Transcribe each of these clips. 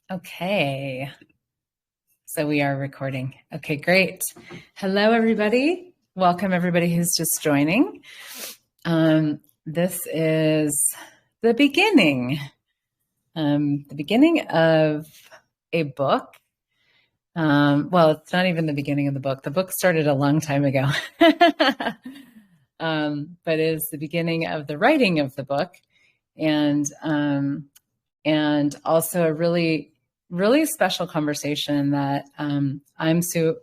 Okay, so we are recording. Okay, great. Hello, everybody. Welcome, everybody who's just joining. This is the beginning of a book. Well, it's not even the beginning of the book. The book started a long time ago, but it is the beginning of the writing of the book, and also a really special conversation that I'm so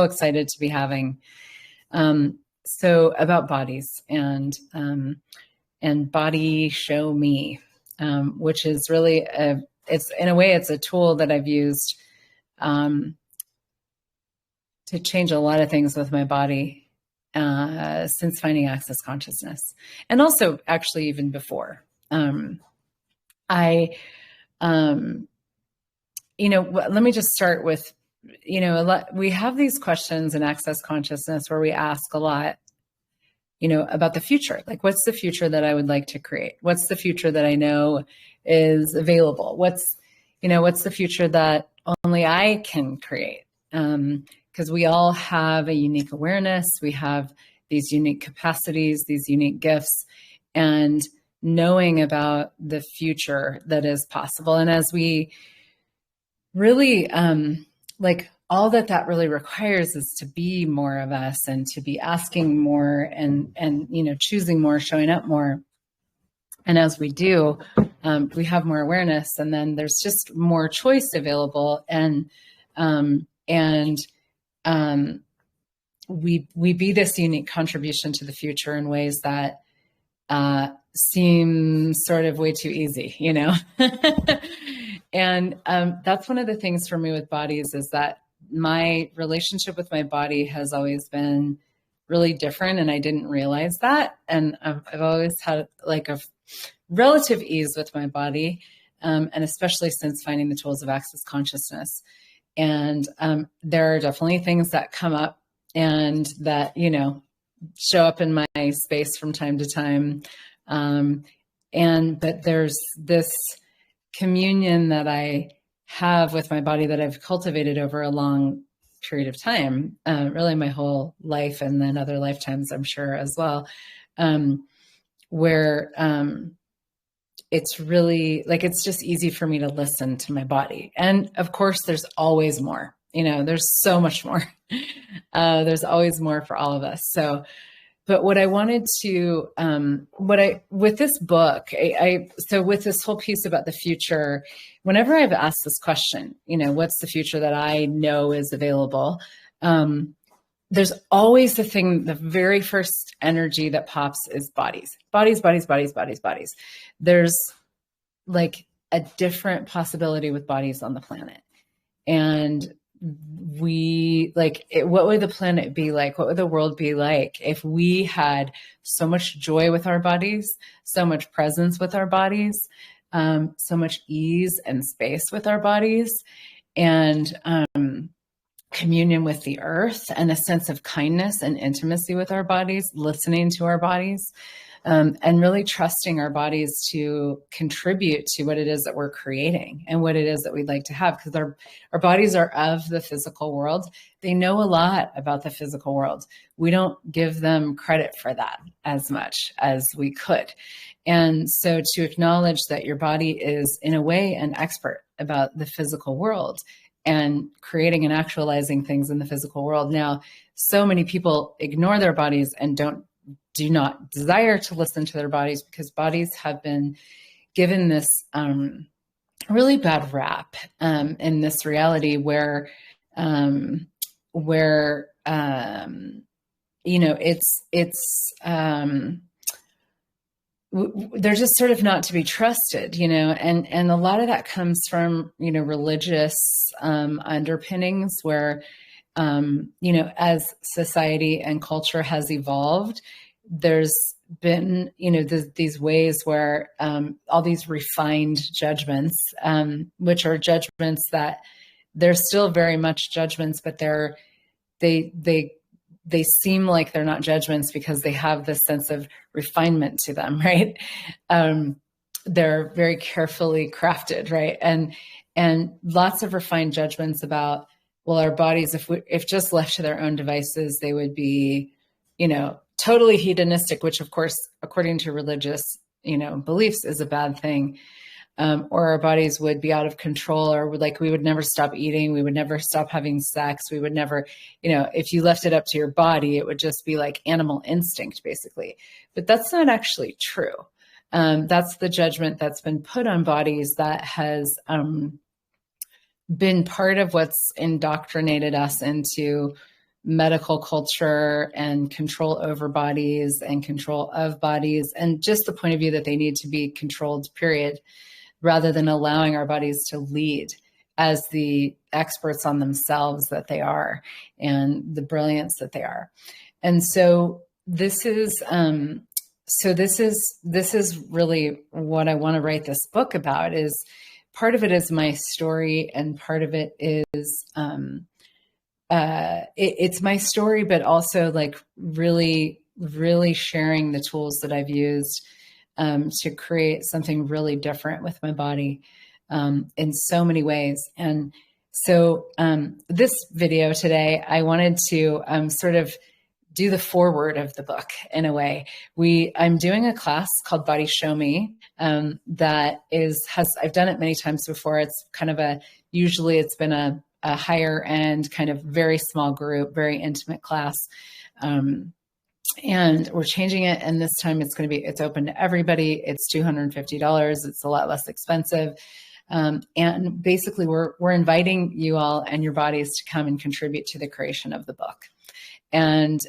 excited to be having. So about bodies and body show me, which is really it's in a way it's a tool that I've used to change a lot of things with my body since finding access consciousness, and also actually even before. Let me just start with, we have these questions in access consciousness where we ask a lot, about the future. Like, what's the future that I would like to create? What's the future that I know is available? What's the future that only I can create? Because we all have a unique awareness. We have these unique capacities, these unique gifts, and knowing about the future that is possible. And as we really, all that really requires is to be more of us and to be asking more and choosing more, showing up more. And as we do, we have more awareness, and then there's just more choice available. And we be this unique contribution to the future in ways that seem sort of way too easy, And that's one of the things for me with bodies, is that my relationship with my body has always been really different, and I didn't realize that. And I've always had like a relative ease with my body, and especially since finding the tools of access consciousness. And there are definitely things that come up and that, show up in my space from time to time. But there's this communion that I have with my body that I've cultivated over a long period of time, really my whole life, and then other lifetimes, I'm sure, as well, where it's really it's just easy for me to listen to my body. And of course, there's always more, there's so much more. There's always more for all of us. So, but what I wanted to, with this book, so with this whole piece about the future, whenever I've asked this question, what's the future that I know is available? There's always the very first energy that pops is bodies. There's like a different possibility with bodies on the planet. And what would the planet be like? What would the world be like if we had so much joy with our bodies, so much presence with our bodies, so much ease and space with our bodies, and communion with the earth, and a sense of kindness and intimacy with our bodies, listening to our bodies, and really trusting our bodies to contribute to what it is that we're creating and what it is that we'd like to have. Because our bodies are of the physical world. They know a lot about the physical world. We don't give them credit for that as much as we could. And so to acknowledge that your body is, in a way, an expert about the physical world and creating and actualizing things in the physical world. Now, so many people ignore their bodies and do not desire to listen to their bodies, because bodies have been given this really bad rap in this reality where they're just sort of not to be trusted, and a lot of that comes from, religious underpinnings where, as society and culture has evolved, there's been, these ways where all these refined judgments, which are judgments that they're still very much judgments, but they seem like they're not judgments because they have this sense of refinement to them, right? They're very carefully crafted, right? and lots of refined judgments about, well, our bodies, if just left to their own devices, they would be, totally hedonistic, which of course, according to religious, beliefs is a bad thing. Or our bodies would be out of control, or we would never stop eating. We would never stop having sex. We would never, if you left it up to your body, it would just be like animal instinct, basically. But that's not actually true. That's the judgment that's been put on bodies that has been part of what's indoctrinated us into medical culture and control over bodies and control of bodies, and just the point of view that they need to be controlled, period, rather than allowing our bodies to lead as the experts on themselves that they are and the brilliance that they are. And so this is really what I want to write this book about. Is part of it is my story, and part of it is it's my story, but also like really, really sharing the tools that I've used to create something really different with my body in so many ways. And so this video today, I wanted to sort of do the foreword of the book in a way. I'm doing a class called Body Show Me that I've done it many times before. It's kind of usually it's been a higher end, kind of very small group, very intimate class. And we're changing it. And this time it's open to everybody. It's $250. It's a lot less expensive. And basically we're inviting you all and your bodies to come and contribute to the creation of the book. And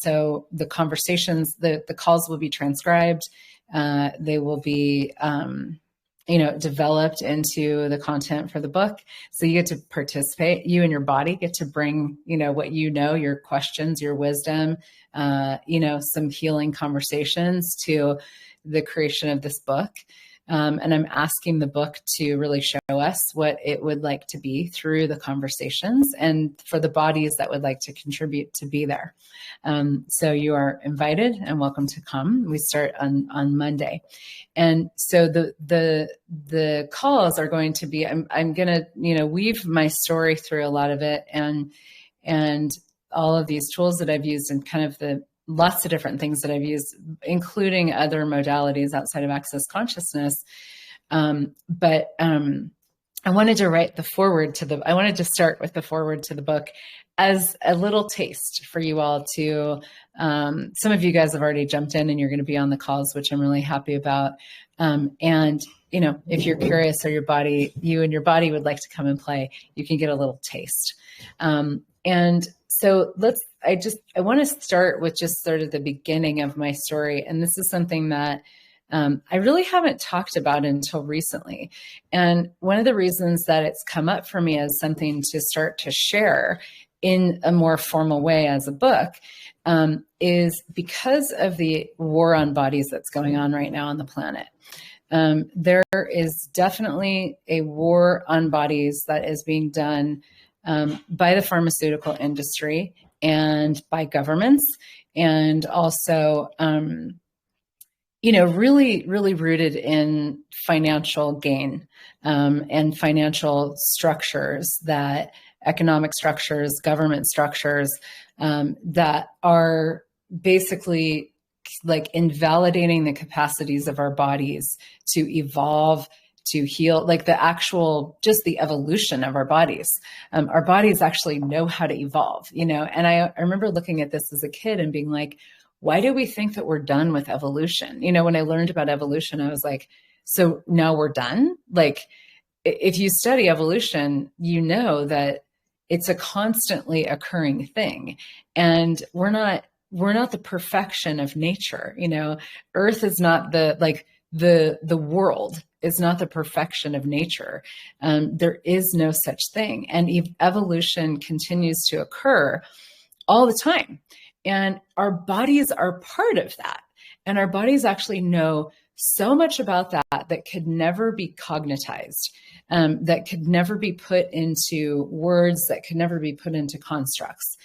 so the conversations, the calls will be transcribed. They will be, developed into the content for the book. So you get to participate, you and your body get to bring, what your questions, your wisdom, some healing conversations to the creation of this book. And I'm asking the book to really show us what it would like to be through the conversations, and for the bodies that would like to contribute to be there. So you are invited and welcome to come. We start on Monday. And so the calls are going to be, I'm going to, weave my story through a lot of it, and all of these tools that I've used, and kind of lots of different things that I've used, including other modalities outside of Access Consciousness. But I wanted to write the foreword I wanted to start with the foreword to the book as a little taste for you all to, some of you guys have already jumped in and you're going to be on the calls, which I'm really happy about. And, if you're curious, or you and your body would like to come and play, you can get a little taste. And so I want to start with just sort of the beginning of my story. And this is something that I really haven't talked about until recently. And one of the reasons that it's come up for me as something to start to share in a more formal way as a book is because of the war on bodies that's going on right now on the planet. There is definitely a war on bodies that is being done by the pharmaceutical industry and by governments, and also, really, really rooted in financial gain and financial structures, economic structures, government structures that are basically like invalidating the capacities of our bodies to evolve, to heal, like just the evolution of our bodies. Our bodies actually know how to evolve, and I remember looking at this as a kid and being like, why do we think that we're done with evolution? When I learned about evolution, I was like, so now we're done? Like, if you study evolution, you know that it's a constantly occurring thing, and we're not the perfection of nature. Earth is not the world is not the perfection of nature. There is no such thing. And evolution continues to occur all the time. And our bodies are part of that. And our bodies actually know so much about that could never be cognitized, that could never be put into words, that could never be put into constructs,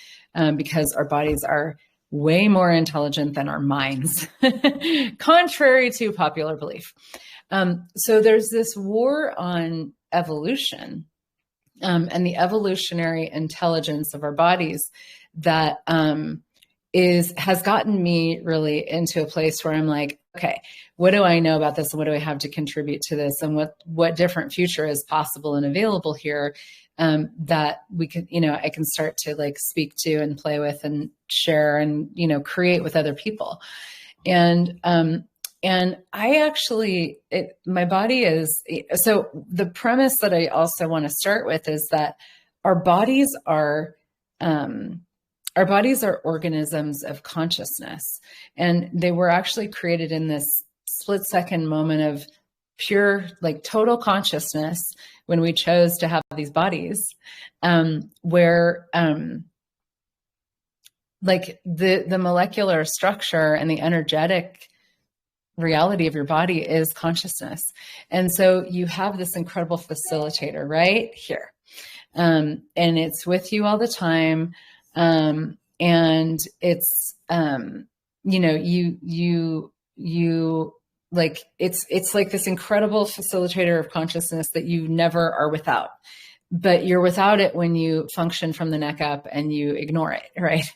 because our bodies are way more intelligent than our minds, contrary to popular belief. So there's this war on evolution, and the evolutionary intelligence of our bodies that has gotten me really into a place where I'm like, okay, what do I know about this? And what do I have to contribute to this? And what different future is possible and available here, that we can, I can start to like speak to and play with and share and, create with other people. And I actually, my body is, so the premise that I also want to start with is that our bodies are organisms of consciousness, and they were actually created in this split-second moment of pure, like total consciousness when we chose to have these bodies, where like the molecular structure and the energetic reality of your body is consciousness. And so you have this incredible facilitator right here. And it's with you all the time. And it's, you like, it's like this incredible facilitator of consciousness that you never are without, but you're without it when you function from the neck up and you ignore it. Right.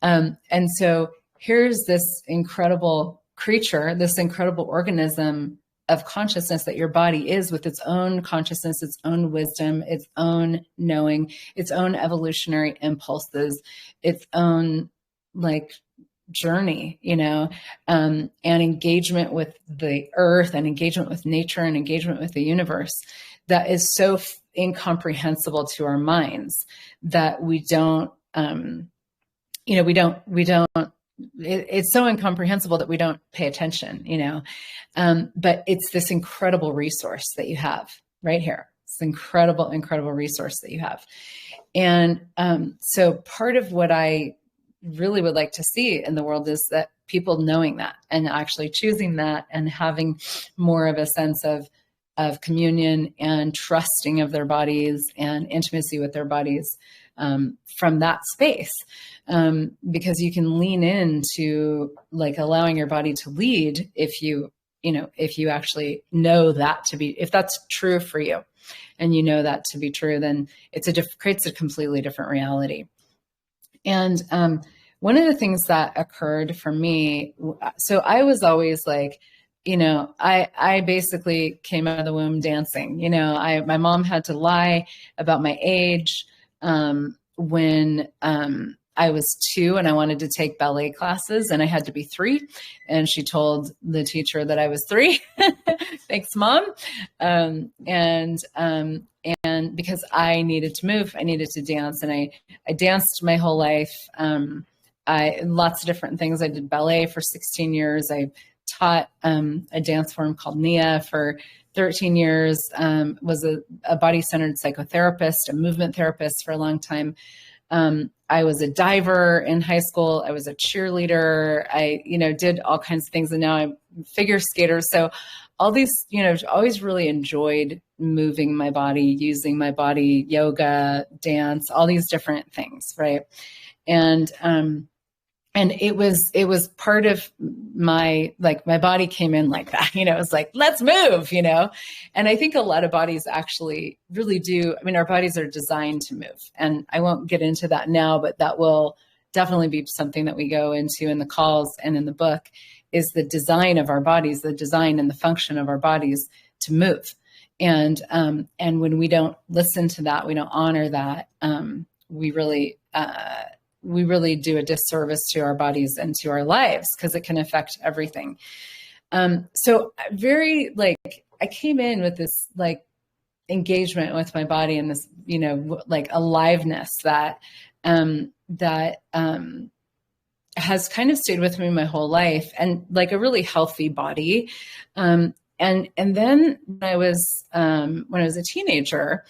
And so here's this incredible creature, this incredible organism of consciousness that your body is, with its own consciousness, its own wisdom, its own knowing, its own evolutionary impulses, its own like journey, and engagement with the earth and engagement with nature and engagement with the universe that is so incomprehensible to our minds that we don't, it's so incomprehensible that we don't pay attention, but it's this incredible resource that you have right here. It's an incredible, incredible resource that you have. And so part of what I really would like to see in the world is that people knowing that and actually choosing that and having more of a sense of communion and trusting of their bodies and intimacy with their bodies from that space, because you can lean into like allowing your body to lead if you actually know that to be, if that's true for you and that to be true, then creates a completely different reality. And one of the things that occurred for me, so I was always like, I basically came out of the womb dancing. My mom had to lie about my age when I was 2 and I wanted to take ballet classes and I had to be 3. And she told the teacher that I was 3. Thanks, Mom. And because I needed to move, I needed to dance, and I danced my whole life. Lots of different things. I did ballet for 16 years. I taught a dance form called Nia for 13 years, was a body-centered psychotherapist, a movement therapist for a long time. I was a diver in high school. I was a cheerleader. I, did all kinds of things, and now I'm a figure skater. So all these, always really enjoyed moving my body, using my body, yoga, dance, all these different things. Right. And it was part of my body came in like that, it was like, let's move, and I think a lot of bodies actually really do. I mean, our bodies are designed to move, and I won't get into that now, but that will definitely be something that we go into in the calls and in the book, is the design of our bodies, the design and the function of our bodies to move. And when we don't listen to that, we don't honor that, we really do a disservice to our bodies and to our lives, because it can affect everything. So I came in with this engagement with my body and this, aliveness that has kind of stayed with me my whole life, and a really healthy body. And then when I was a teenager,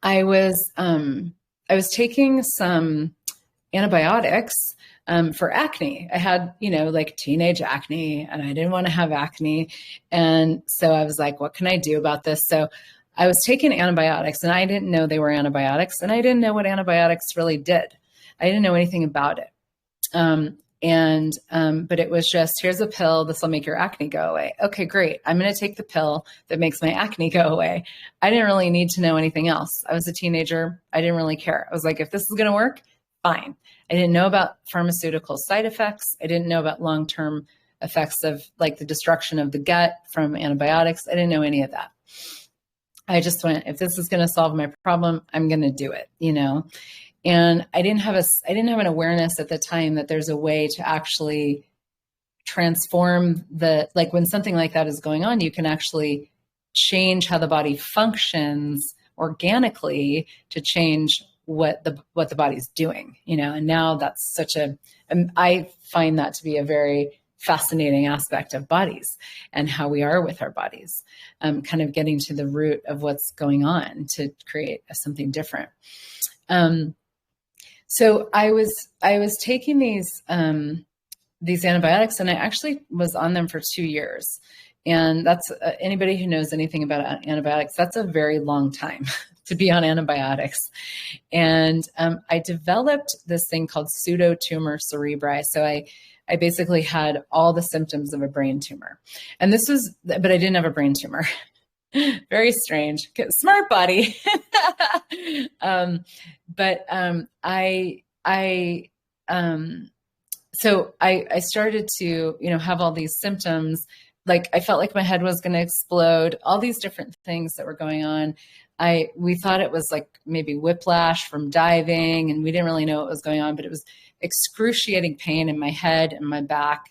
I was taking some antibiotics for acne. I had, teenage acne, and I didn't want to have acne. And so I was like, what can I do about this? So I was taking antibiotics, and I didn't know they were antibiotics, and I didn't know what antibiotics really did. I didn't know anything about it. But it was just, here's a pill. This will make your acne go away. Okay, great. I'm going to take the pill that makes my acne go away. I didn't really need to know anything else. I was a teenager. I didn't really care. I was like, if this is going to work, fine. I didn't know about pharmaceutical side effects. I didn't know about long-term effects of like the destruction of the gut from antibiotics. I didn't know any of that. I just went, if this is going to solve my problem, I'm going to do it, And I didn't have an awareness at the time that there's a way to actually transform like when something like that is going on, you can actually change how the body functions organically to change what the body's doing, and now that's I find that to be a very fascinating aspect of bodies and how we are with our bodies, kind of getting to the root of what's going on to create something different. So I was taking these antibiotics, and I actually was on them for 2 years. And that's anybody who knows anything about antibiotics, that's a very long time to be on antibiotics. And I developed this thing called pseudotumor cerebri. So I basically had all the symptoms of a brain tumor. And but I didn't have a brain tumor. Very strange. Smart body. So I started to, have all these symptoms. Like I felt like my head was going to explode, all these different things that were going on. We thought it was like maybe whiplash from diving, and we didn't really know what was going on, but it was excruciating pain in my head and my back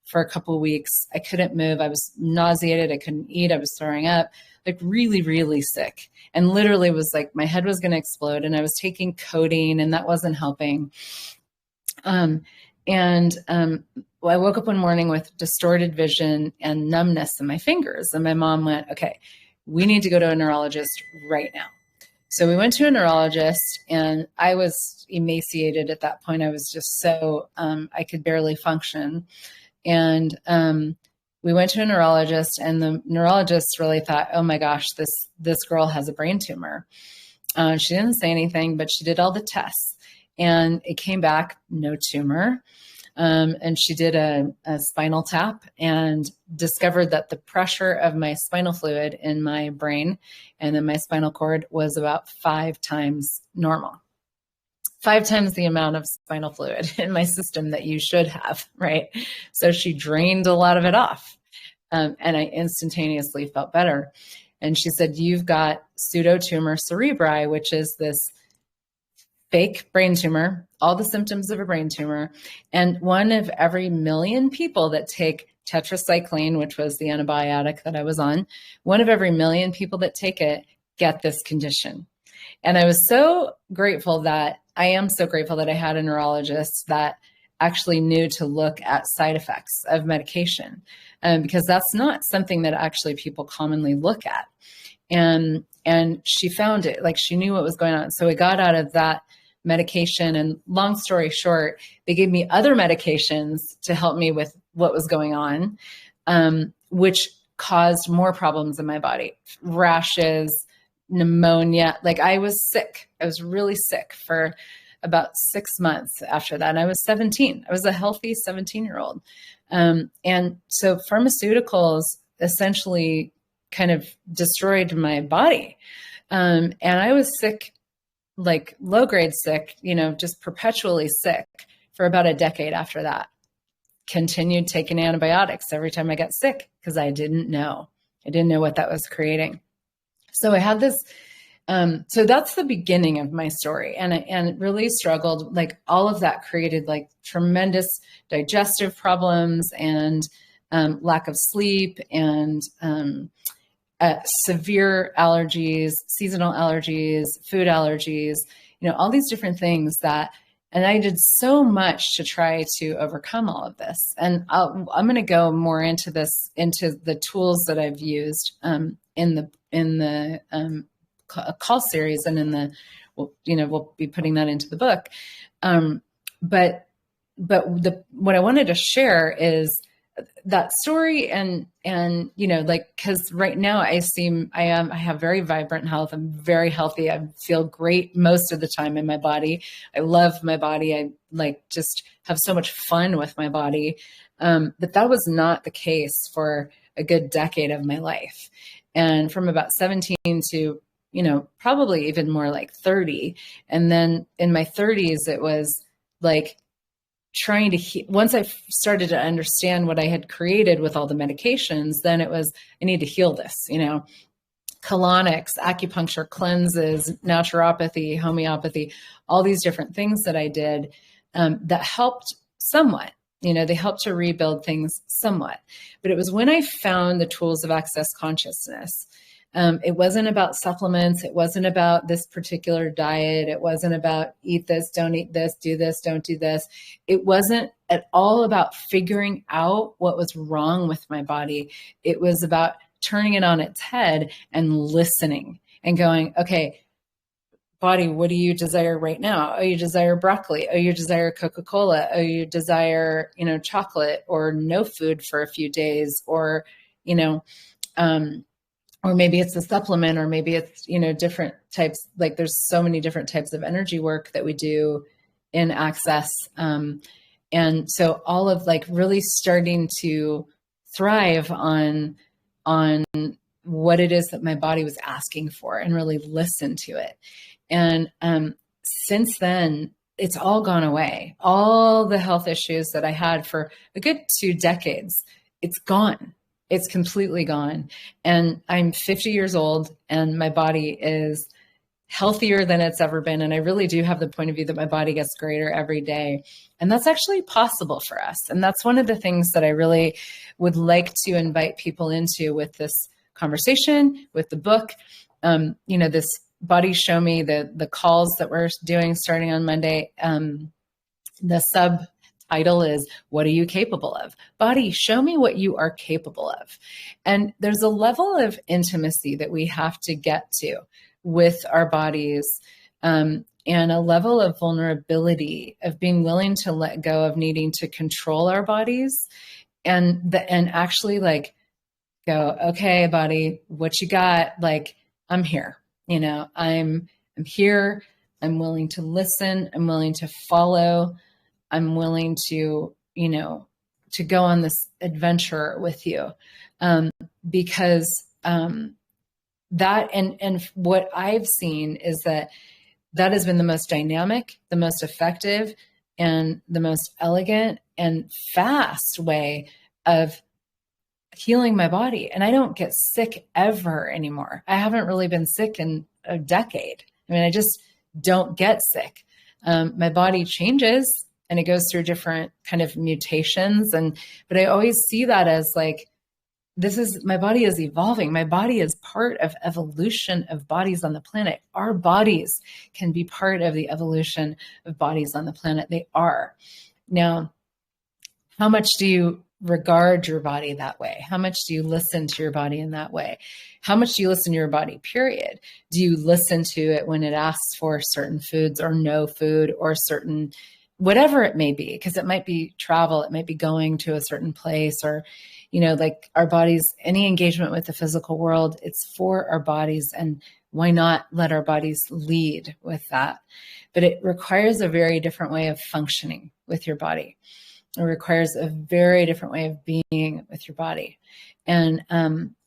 for a couple of weeks. I couldn't move. I was nauseated. I couldn't eat. I was throwing up, like really, really sick, and literally was like, my head was going to explode, and I was taking codeine, and that wasn't helping. I woke up one morning with distorted vision and numbness in my fingers. And my mom went, okay, we need to go to a neurologist right now. So we went to a neurologist, and I was emaciated at that point. I was just so, I could barely function. And we went to a neurologist, and the neurologist really thought, oh my gosh, this girl has a brain tumor. She didn't say anything, but she did all the tests, and it came back no tumor. And she did a spinal tap and discovered that the pressure of my spinal fluid in my brain and in my spinal cord was about 5 times normal. 5 times the amount of spinal fluid in my system that you should have, right? So she drained a lot of it off. And I instantaneously felt better. And she said, you've got pseudotumor cerebri, which is this fake brain tumor, all the symptoms of a brain tumor. And 1 of every 1,000,000 people that take tetracycline, which was the antibiotic that I was on, 1 of every 1,000,000 people that take it get this condition. And I am so grateful that I had a neurologist that actually knew to look at side effects of medication, because that's not something that actually people commonly look at. And she found it, like she knew what was going on. So we got out of that medication, and long story short, they gave me other medications to help me with what was going on, which caused more problems in my body, rashes, pneumonia. Like I was sick. I was really sick for about 6 months after that. And I was 17. I was a healthy 17-year-old. And so pharmaceuticals essentially kind of destroyed my body. And I was sick, like low grade sick, just perpetually sick for about a decade after that. Continued taking antibiotics every time I got sick because I didn't know. I didn't know what that was creating. So I had this, so that's the beginning of my story. And it really struggled, like all of that created like tremendous digestive problems and lack of sleep and severe allergies, seasonal allergies, food allergies, all these different things and I did so much to try to overcome all of this. And I'm going to go more into the tools that I've used in the call series and we'll be putting that into the book. But what I wanted to share is that story. And like, because right now I have very vibrant health. I'm very healthy. I feel great most of the time in my body. I love my body. I like just have so much fun with my body. But that was not the case for a good decade of my life. And from about 17 to probably even more like 30. And then in my 30s, it was like trying to once I started to understand what I had created with all the medications, then it was, I need to heal this, colonics, acupuncture, cleanses, naturopathy, homeopathy, all these different things that I did that helped somewhat. They helped to rebuild things somewhat. But it was when I found the tools of access consciousness. It wasn't about supplements. It wasn't about this particular diet. It wasn't about eat this, don't eat this, do this, don't do this. It wasn't at all about figuring out what was wrong with my body. It was about turning it on its head and listening and going, okay, body, what do you desire right now? Oh, you desire broccoli. Oh, you desire Coca-Cola. Oh, you desire, chocolate or no food for a few days, or, or maybe it's a supplement, or maybe it's, different types. Like there's so many different types of energy work that we do in Access. And so all of like really starting to thrive on what it is that my body was asking for and really listen to it. And since then, it's all gone away. All the health issues that I had for a good 2 decades, it's gone. It's completely gone. And I'm 50 years old and my body is healthier than it's ever been. And I really do have the point of view that my body gets greater every day. And that's actually possible for us. And that's one of the things that I really would like to invite people into with this conversation, with the book. This Body Show Me, the calls that we're doing starting on Monday. The subtitle is, what are you capable of? Body, show me what you are capable of. And there's a level of intimacy that we have to get to with our bodies, and a level of vulnerability of being willing to let go of needing to control our bodies, and actually like go, okay, body, what you got? Like, I'm here, I'm here. I'm willing to listen. I'm willing to follow. I'm willing to, to go on this adventure with you. Because that, and what I've seen is that has been the most dynamic, the most effective, and the most elegant and fast way of healing my body. And I don't get sick ever anymore. I haven't really been sick in a decade. I mean, I just don't get sick. My body changes and it goes through different kind of mutations. But I always see that as like, my body is evolving. My body is part of evolution of bodies on the planet. Our bodies can be part of the evolution of bodies on the planet. They are. Now, how much do you regard your body that way? How much do you listen to your body in that way? How much do you listen to your body, period? Do you listen to it when it asks for certain foods or no food or certain, whatever it may be? Because it might be travel, it might be going to a certain place, or, like our bodies, any engagement with the physical world, it's for our bodies. And why not let our bodies lead with that? But it requires a very different way of functioning with your body. It requires a very different way of being with your body. And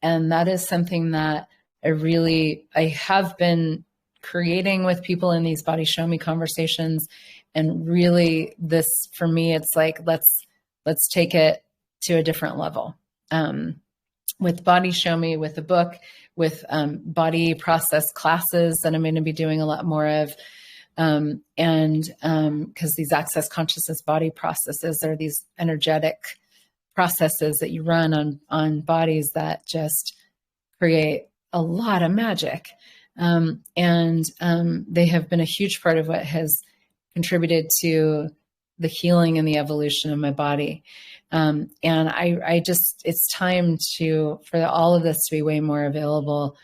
that is something that I have been creating with people in these Body Show Me conversations. And really this, for me, it's like, let's take it to a different level. With Body Show Me, with the book, with body process classes that I'm going to be doing a lot more of. Because these access consciousness body processes are these energetic processes that you run on bodies that just create a lot of magic. They have been a huge part of what has contributed to the healing and the evolution of my body. And I just, it's time for all of this to be way more available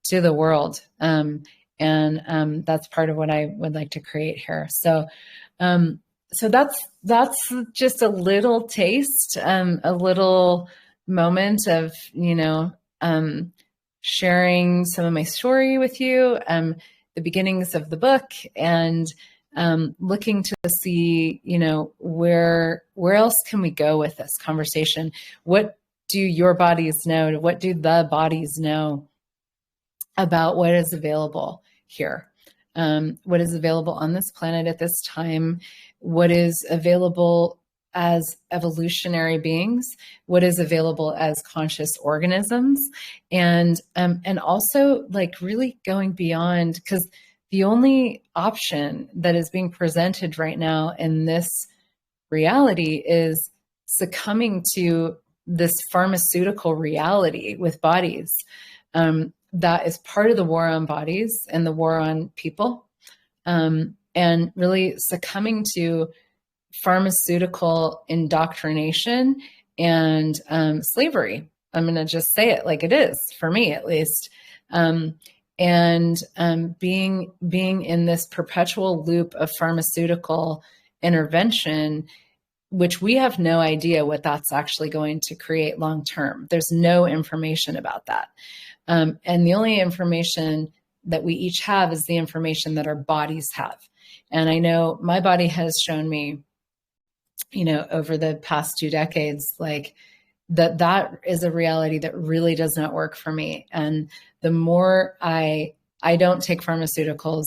to the world. And that's part of what I would like to create here. So So that's just a little taste, a little moment of, sharing some of my story with you, the beginnings of the book, and looking to see, where else can we go with this conversation? What do your bodies know? What do the bodies know about what is available here? What is available on this planet at this time? What is available as evolutionary beings? What is available as conscious organisms? And also like really going beyond, because the only option that is being presented right now in this reality is succumbing to this pharmaceutical reality with bodies. That is part of the war on bodies and the war on people, and really succumbing to pharmaceutical indoctrination and slavery. I'm going to just say it like it is, for me at least. Being in this perpetual loop of pharmaceutical intervention, which we have no idea what that's actually going to create long term. There's no information about that. And the only information that we each have is the information that our bodies have. And I know my body has shown me, over the past 2 decades, like that is a reality that really does not work for me. And the more I don't take pharmaceuticals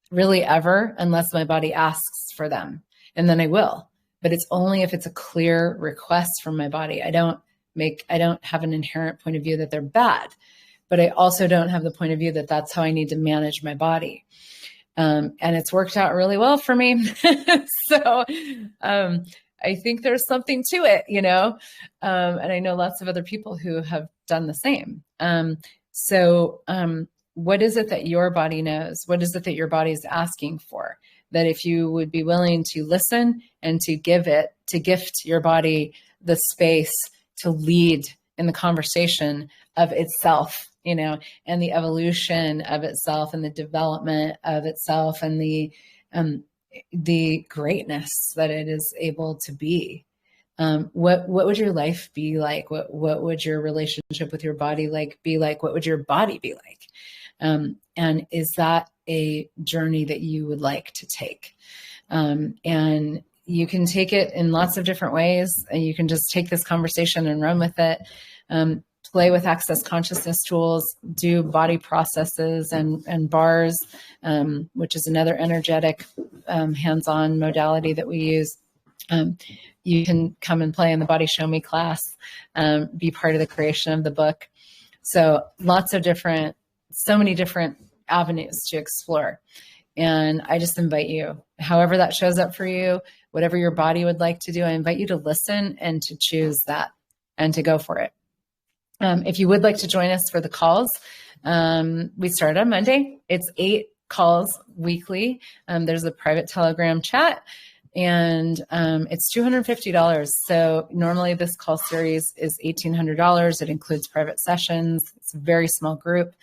really ever, unless my body asks for them, and then I will. But it's only if it's a clear request from my body. I don't have an inherent point of view that they're bad, but I also don't have the point of view that that's how I need to manage my body. And it's worked out really well for me. So I think there's something to it, and I know lots of other people who have done the same. What is it that your body knows? What is it that your body is asking for? That if you would be willing to listen and to gift your body the space to lead in the conversation of itself, and the evolution of itself and the development of itself and the greatness that it is able to be. What would your life be like? What would your relationship with your body be like? What would your body be like? And is that a journey that you would like to take? And you can take it in lots of different ways. You can just take this conversation and run with it. Play with access consciousness tools, do body processes and bars, which is another energetic hands-on modality that we use. You can come and play in the Body Show Me class, be part of the creation of the book. So so many different avenues to explore. And I just invite you, however that shows up for you, whatever your body would like to do, I invite you to listen and to choose that and to go for it. If you would like to join us for the calls, we start on Monday. It's 8 calls weekly. There's a private Telegram chat, and it's $250. So normally this call series is $1,800. It includes private sessions. It's a very small group.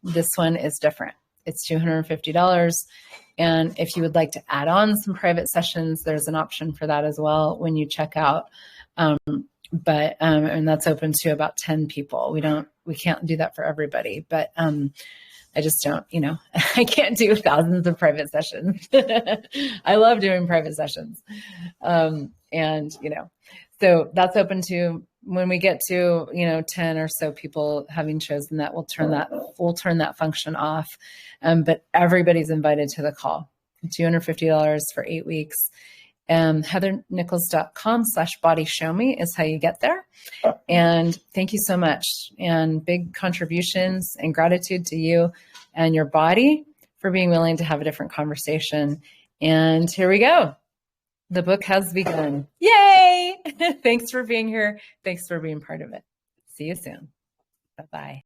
This one is different. It's $250. And if you would like to add on some private sessions, there's an option for that as well when you check out. And that's open to about 10 people. We can't do that for everybody, but I just don't, I can't do thousands of private sessions. I love doing private sessions. So that's open to, when we get to, 10 or so people having chosen that, we'll turn that function off. But everybody's invited to the call. $250 for 8 weeks. heathernichols.com/body show me is how you get there. And thank you so much. And big contributions and gratitude to you and your body for being willing to have a different conversation. And here we go. The book has begun. Yay! Thanks for being here. Thanks for being part of it. See you soon. Bye-bye.